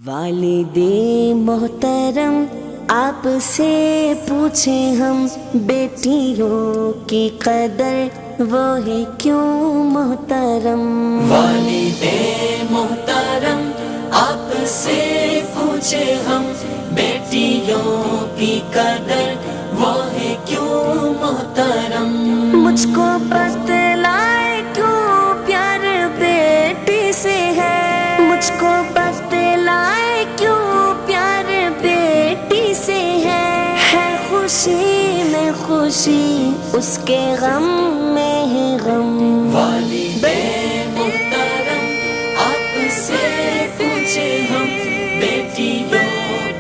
والد محترم آپ سے پوچھیں ہم، بیٹیوں کی قدر وہ ہے کیوں محترم؟ والد محترم آپ سے پوچھیں ہم، بیٹیوں کی قدر وہ ہے کیوں محترم؟ مجھ کو بتلائے کیوں پیار بیٹی سے ہے، مجھ کو بتلائے کیوں پیار بیٹی سے ہے خوشی میں خوشی اس کے غم میں ہے غم۔ والد محترم آپ سے پوچھیں ہم، بیٹیوں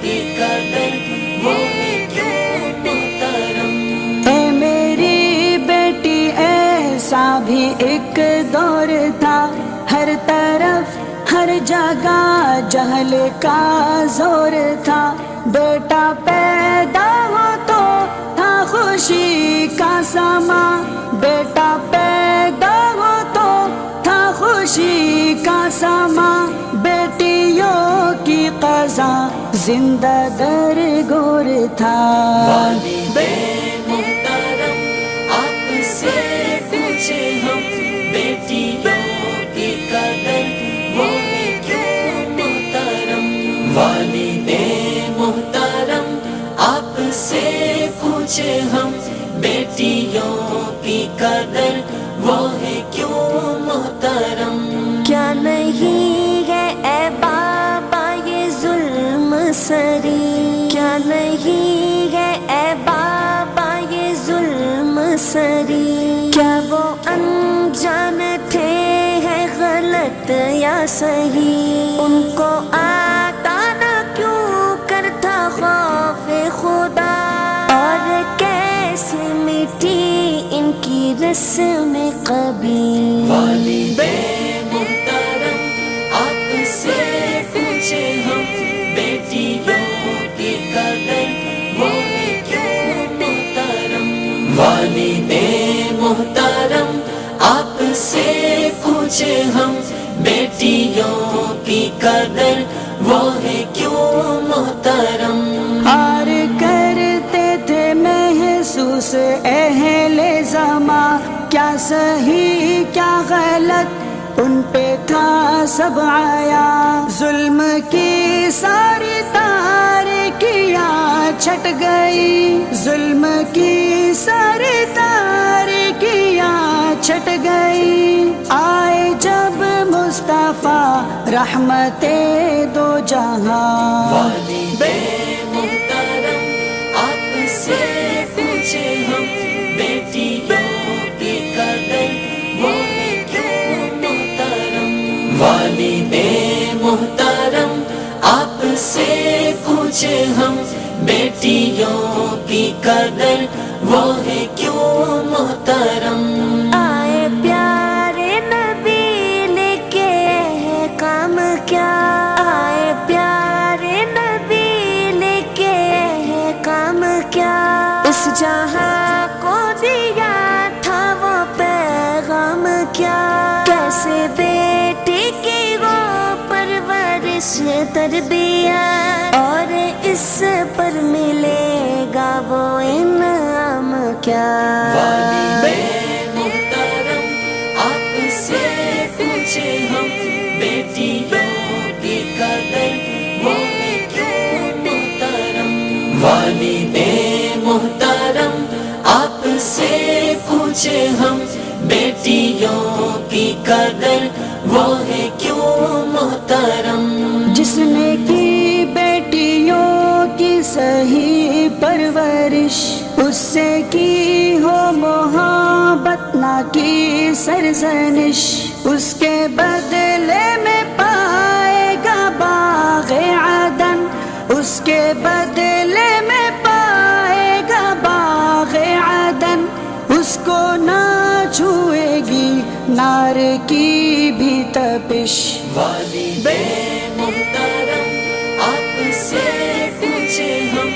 کی قدر وہ ہے کیوں محترم؟ اے میری بیٹی ایسا بھی ایک دور تھا، ہر طرف ہر جگہ جہل کا زور تھا، بیٹا پیدا ہو تو تھا خوشی کا سما، بیٹا پیدا ہو تو تھا خوشی کا سما، بیٹیوں کی قضا زندہ در گور تھا۔ والد محترم آپ سے پوچھیں ہم، بیٹیوں کی قدر وہ ہے کیوں محترم؟ والد محترم آپ سے پوچھیں ہم، بیٹیوں کی قدر وہ ہے کیوں محترم؟ کیا نہیں ہے اے بابا یہ ظلم سری، کیا نہیں ہے اے بابا یہ ظلم سری، کیا وہ انجان تھے ہیں غلط یا صحیح، ان کو آتا نہ کیوں کرتا خوف خدا، اور کیسے مٹی ان کی رسم کبھی۔ والد محترم آپ سے پوچھیں ہم، بیٹیوں کی قدر وہ ہے کیوں محترم؟ والد محترم آپ سے پوچھیں ہم، بیٹیوں کی قدر وہ ہے کیوں محترم؟ اور کرتے تھے محسوس اہل زماں، کیا صحیح کیا غلط ان پہ تھا سب آیا، ظلم کی ساری تاریکیاں چھٹ گئی، ظلم کی ساری تاریکیاں چھٹ گئی، آئے جب مصطفیٰ رحمت دو جہاں۔ والد محترم آپ سے پوچھیں ہم، بیٹیوں کی قدر وہ ہے کیوں محترم؟ والد محترم آپ سے پوچھیں ہم، بیٹیوں کی قدر وہ ہے کیوں محترم؟ آئے پیارے نبی لے کے ہے کام کیا، آئے پیارے نبی لے کے ہے کام کیا، اس جہاں کو دیا تھا وہ پیغام کیا، کیسے بیٹی کی وہ پرورش تربیت، اور اس پر ملے گا وہ انعام کیا۔ والد محترم آپ سے پوچھیں ہم، بیٹیوں کی قدر وہ ہے کیوں محترم؟ والد محترم آپ سے پوچھیں ہم، بیٹیوں کی قدر وہ ہے کیوں محترم؟ جس نے کی بیٹیوں کی صحیح پرورش، اس سے کی ہو محبت نہ کی سرزنش، اس کے بدلے میں پائے گا باغ عدن، اس کے بدلے میں پائے گا باغ عدن، اس کو نہ چھوئے گی نار کی بھی تپش۔ والد محترم آپ سے پوچھیں ہم،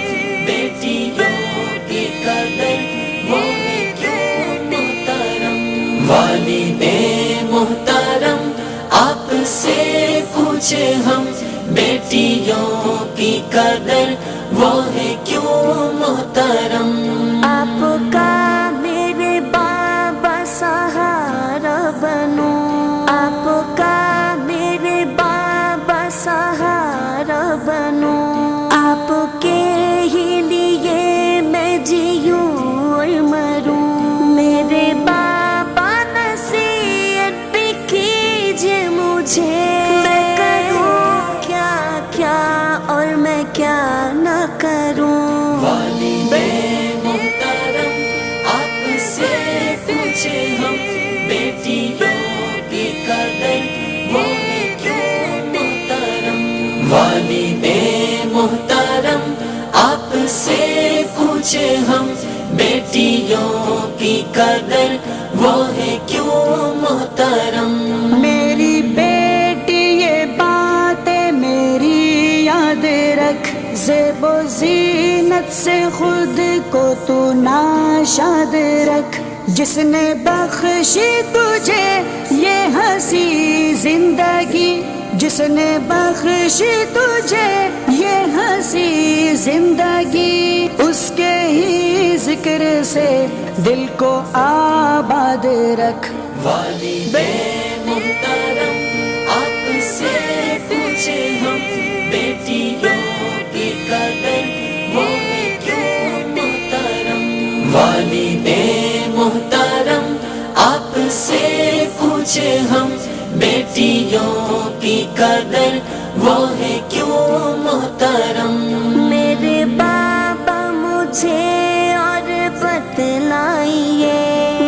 بیٹیوں کی قدر وہ ہے کیوں محترم؟ والد محترم آپ سے پوچھیں ہم، بیٹی کی قدر وہ ہے کیوں محترم. میری بیٹی یہ باتیں میری یاد رکھ، زیب و زینت سے خود کو تو ناشاد رکھ. جس نے بخشی تجھے یہ ہنسی زندگی، جس نے بخشی تجھے یہ ہنسی زندگی، اس کے ہی ذکر سے دل کو آباد رکھ. والدین محترم آپ سے پوچھے ہم، بیٹیوں کی قدر وہ ہے کیوں محترم. والدین محترم آپ سے پوچھے ہم، بیٹیوں کی قدر وہ ہے کیوں محترم. میرے بابا مجھے اور بتلائیے،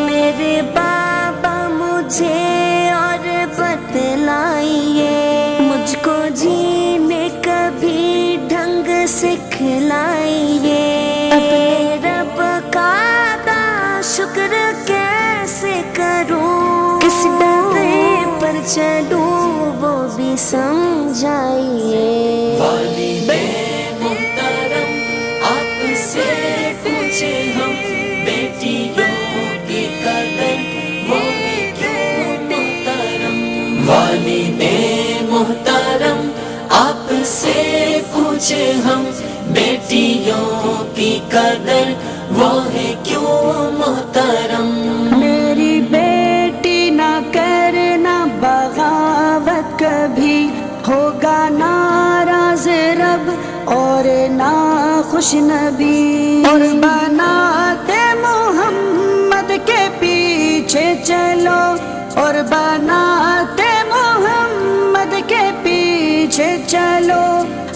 میرے بابا مجھے اور بتلائیے، مجھ کو جینے کا بھی ڈھنگ سکھلائیے. اپنے رب کا ادا شکر کیسے کروں، کس ڈرے پر چلوں وہ بھی سمجھائیے. والدین محترم آپ سے پوچھے ہم، بیٹیوں کی قدر وہ ہے کیوں محترم. والدین محترم آپ سے پوچھے ہم، بیٹیوں کی قدر وہ ہے کیوں محترم. میری بیٹی نہ کرنا بغاوت کبھی، ہوگا ناراض رب اور نہ خوش نبی. اور بناتے محمد کے پیچھے چلو، اور بناتے محمد کے پیچھے چلو.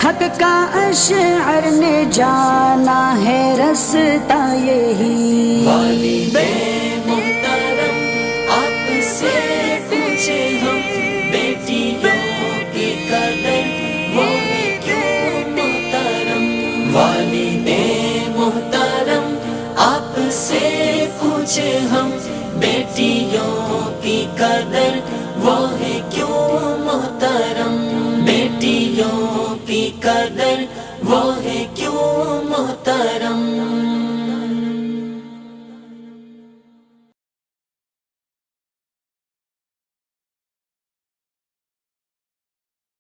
حق کا اشعر نے جانا ہے رستہ یہی. والدین محترم آپ سے پوچھے ہم، بیٹیوں کی قدر وہ ہے کیوں محترم. والدین محترم آپ سے پوچھے ہم، بیٹیوں کی قدر وہ ہے کیوں محترم. بیٹیوں کی قدر وہ ہے کیوں محترم.